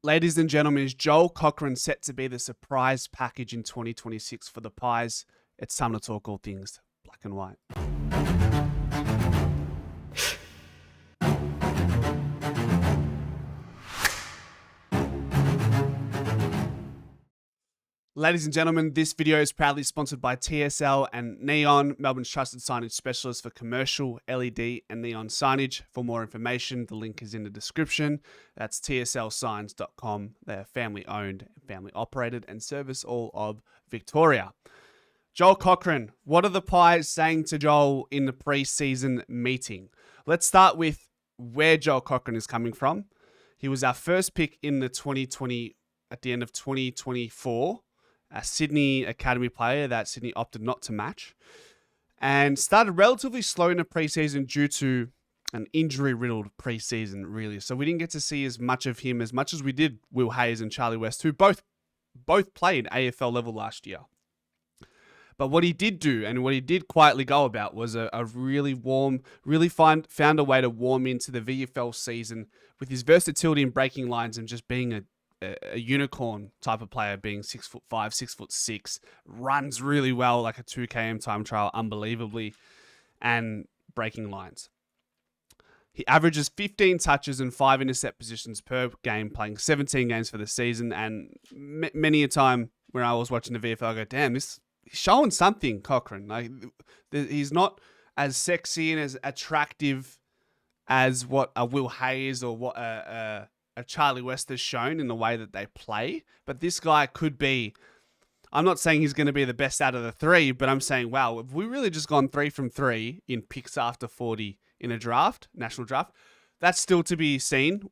Ladies and gentlemen, is Joel Cochran set to be the surprise package in 2026 for the Pies? It's time to talk all things black and white. Ladies and gentlemen, this video is proudly sponsored by TSL and Neon, Melbourne's trusted signage specialist for commercial, LED and neon signage. For more information, the link is in the description. That's tslsigns.com. They're family owned, family operated and service all of Victoria. Joel Cochran, what are the Pies saying to Joel in the pre-season meeting? Let's start with where Joel Cochran is coming from. He was our first pick in the 2020, at the end of 2024. A Sydney Academy player that Sydney opted not to match, and started relatively slow in the preseason due to an injury-riddled preseason, really. So we didn't get to see as much of him as much as we did Will Hayes and Charlie West, who both played AFL level last year. But what he did do, and what he did quietly go about, was a really found a way to warm into the VFL season with his versatility in breaking lines and just being a unicorn type of player, being 6'5", 6'6", runs really well, like a 2 km time trial, unbelievably, and breaking lines. He averages 15 touches and 5 intercept positions per game, playing 17 games for the season. And many a time when I was watching the VFL, I go, damn, he's showing something, Cochran. Like, he's not as sexy and as attractive as what a Will Hayes or what a Charlie West has shown in the way that they play. But this guy could be, I'm not saying he's going to be the best out of the three, but I'm saying, wow, have we really just gone 3 from 3 in picks after 40 in a draft, national draft? That's still to be seen.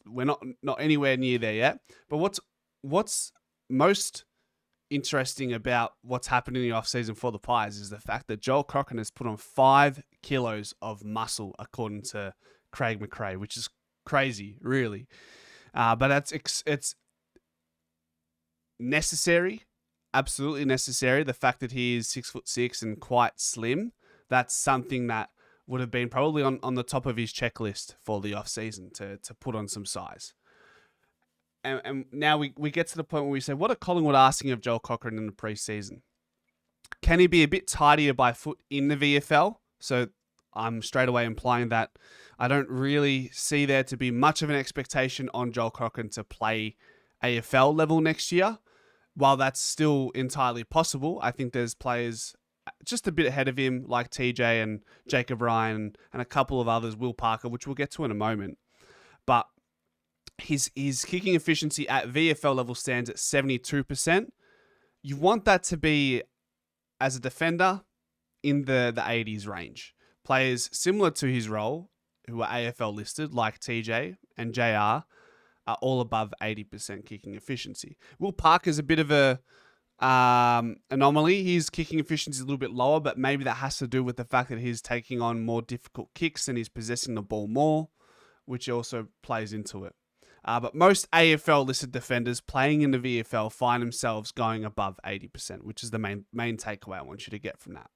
We're not anywhere near there yet. But what's most interesting about what's happened in the offseason for the Pies is the fact that Joel Cochran has put on 5 kilos of muscle, according to Craig McRae, which is crazy, really. But it's necessary, absolutely necessary. The fact that he is 6'6" and quite slim, that's something that would have been probably on the top of his checklist for the off-season to put on some size. And now we get to the point where we say, what are Collingwood asking of Joel Cochran in the preseason? Can he be a bit tidier by foot in the VFL? So I'm straight away implying that I don't really see there to be much of an expectation on Joel Cochran to play AFL level next year. While that's still entirely possible, I think there's players just a bit ahead of him, like TJ and Jacob Ryan and a couple of others, Will Parker, which we'll get to in a moment. But his kicking efficiency at VFL level stands at 72%. You want that to be, as a defender, in the 80s range. Players similar to his role, who are AFL listed, like TJ and JR, are all above 80% kicking efficiency. Will Parker's a bit of a anomaly. His kicking efficiency is a little bit lower, but maybe that has to do with the fact that he's taking on more difficult kicks and he's possessing the ball more, which also plays into it. But most AFL listed defenders playing in the VFL find themselves going above 80%, which is the main takeaway I want you to get from that.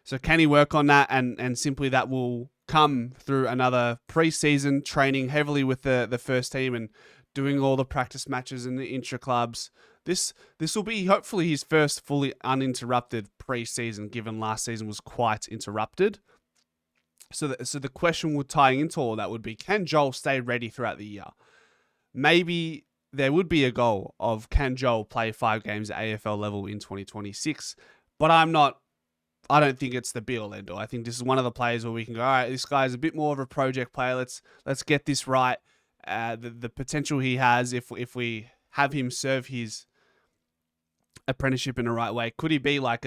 So can he work on that? And simply that will come through another pre-season training heavily with the first team and doing all the practice matches in the intra-clubs. This will be hopefully his first fully uninterrupted pre-season, given last season was quite interrupted. So the question would tie into all that would be, can Joel stay ready throughout the year? Maybe there would be a goal of, can Joel play 5 games at AFL level in 2026? But I don't think it's the be-all, end-all. I think this is one of the players where we can go, all right, this guy is a bit more of a project player. Let's get this right. The potential he has, if we have him serve his apprenticeship in the right way, could he be like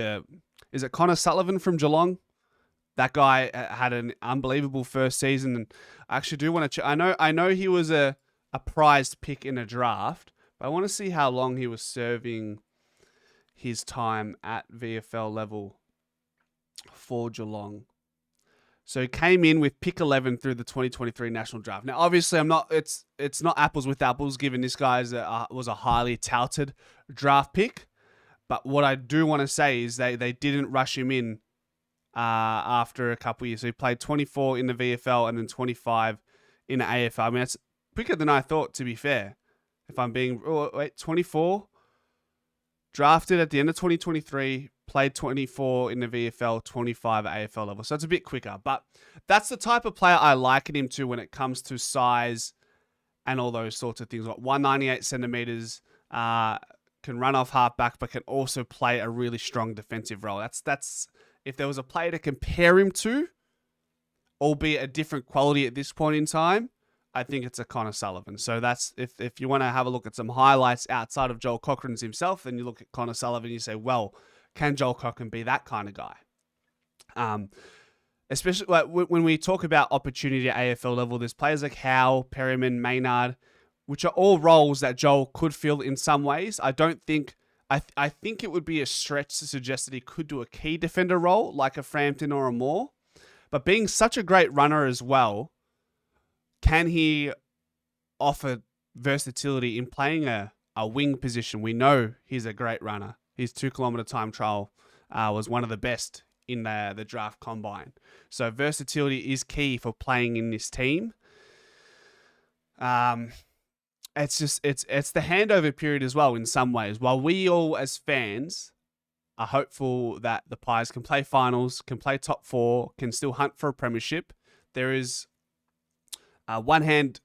is it Connor Sullivan from Geelong? That guy had an unbelievable first season, and I actually do want to. I know he was a prized pick in a draft, but I want to see how long he was serving his time at VFL level for Geelong. So he came in with pick 11 through the 2023 national draft. Now, obviously, it's not apples with apples, given this guy was a highly touted draft pick. But what I do want to say is they didn't rush him in after a couple of years. So he played 24 in the VFL and then 25 in the AFL. I mean, that's quicker than I thought, to be fair. If I'm being, 24, drafted at the end of 2023, played 24 in the VFL, 25 at AFL level. So it's a bit quicker. But that's the type of player I liken him to when it comes to size and all those sorts of things. Like 198 centimeters, can run off halfback, but can also play a really strong defensive role. That's if there was a player to compare him to, albeit a different quality at this point in time, I think it's a Connor Sullivan. So that's if you want to have a look at some highlights outside of Joel Cochran's himself, then you look at Connor Sullivan and you say, well, can Joel Cochran be that kind of guy? Especially like when we talk about opportunity at AFL level, there's players like Howe, Perryman, Maynard, which are all roles that Joel could fill in some ways. I don't think... I think it would be a stretch to suggest that he could do a key defender role like a Frampton or a Moore. But being such a great runner as well, can he offer versatility in playing a wing position? We know he's a great runner. His 2 kilometer time trial was one of the best in the draft combine. So versatility is key for playing in this team. It's the handover period as well in some ways. While we all as fans are hopeful that the Pies can play finals, can play top 4, can still hunt for a premiership, there is one hand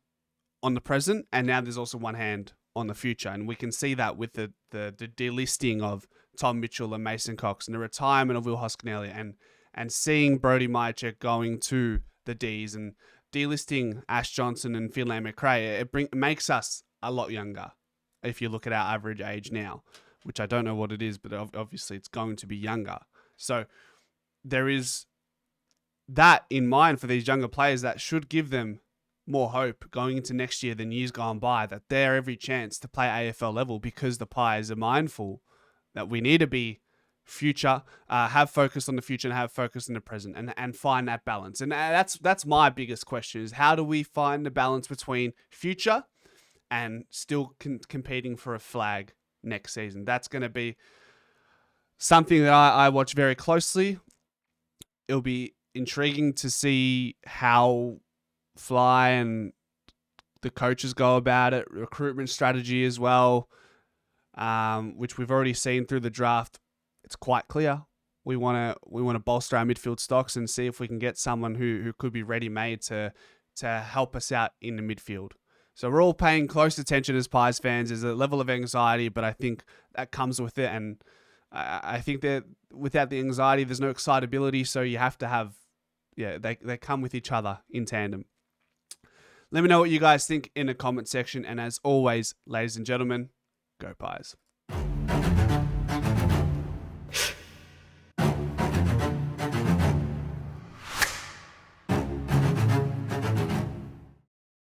on the present, and now there's also one hand on the future. And we can see that with the delisting of Tom Mitchell and Mason Cox and the retirement of Will Hoskinelli and seeing Brodie Myercheck going to the Ds and delisting Ash Johnson and Finlay McRae, it makes us a lot younger if you look at our average age now, which I don't know what it is, but obviously it's going to be younger. So there is that in mind for these younger players that should give them more hope going into next year than years gone by, that they're every chance to play AFL level because the Pies are mindful that we need to be future, have focus on the future and have focus in the present and find that balance. And that's my biggest question is how do we find the balance between future and still competing for a flag next season? That's going to be something that I watch very closely. It'll be intriguing to see how Fly and the coaches go about it, recruitment strategy as well, which we've already seen through the draft. It's quite clear. We want to bolster our midfield stocks and see if we can get someone who could be ready-made to help us out in the midfield. So we're all paying close attention as Pies fans. There's a level of anxiety, but I think that comes with it. And I think that without the anxiety, there's no excitability. So you have to have, they come with each other in tandem. Let me know what you guys think in the comment section. And as always, ladies and gentlemen, go Pies.